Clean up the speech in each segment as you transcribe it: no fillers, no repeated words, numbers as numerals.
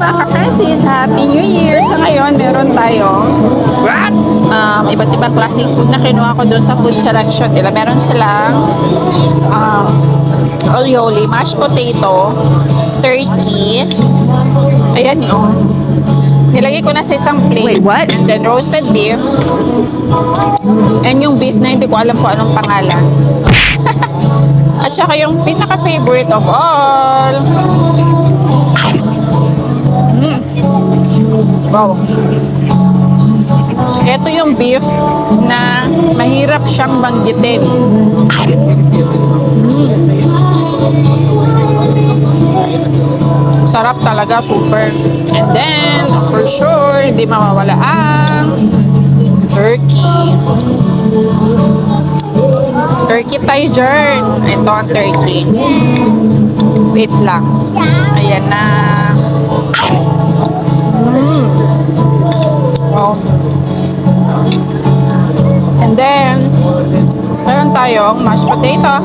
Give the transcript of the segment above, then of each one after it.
mga ka-Francis, Happy New Year! Sa ngayon, meron tayo iba't ibang klaseng food na kinuha ko doon sa food selection nila. Meron silang aioli, mashed potato, turkey, ayan yun. Nilagay ko na sa isang plate. Wait, what? And then roasted beef. And yung beef na hindi ko alam kung anong pangalan. At saka yung pinaka-favorite of all. Wow. Ito yung beef na mahirap siyang banggitin. Sarap talaga, super. And then, for sure, hindi mawawala ang turkey. Turkey tayo dyan. Ito ang turkey. Wait lang. Ayan na. Oh. And then, meron tayong mashed potato.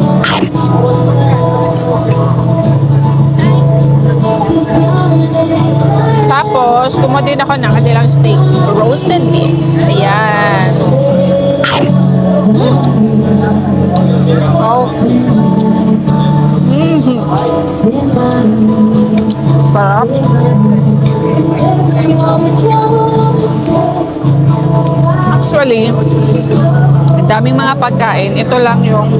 Tapos, kumuha din ako ng kanilang steak. Roasted beef. Ayan. Oh. Sarap. Actually, ang daming mga pagkain. Ito lang yung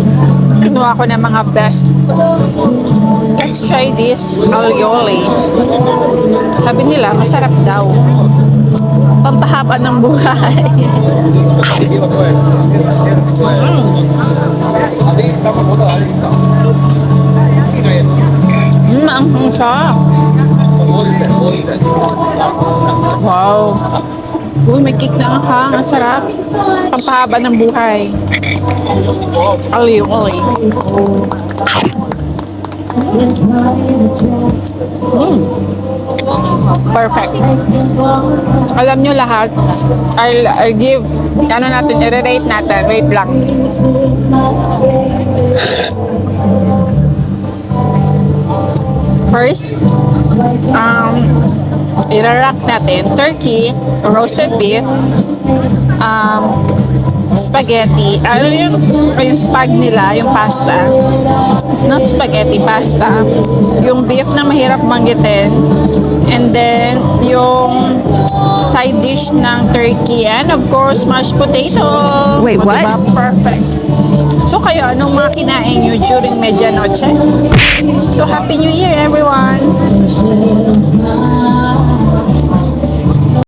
kinuha ko ng mga best. Let's try this aioli. Sabi nila, masarap daw. Pampahaba ng buhay. Ang sarap. Wow. Uy, may cake na ang hang. Ang sarap. Pampahaba ng buhay. Aioli. Perfect. Alam nyo lahat, I'll give, ano natin, i-rate natin. Wait lang. First, i-rack natin turkey, roasted beef, spaghetti. Ano yung spag nila, yung pasta. It's not spaghetti, pasta. Yung beef na mahirap banggitin. And then, yung side dish ng turkey. And of course, mashed potato. Wait, O, what? diba? Perfect. So kayo, anong mga kinain nyo during medianoche? So, Happy New Year, everyone!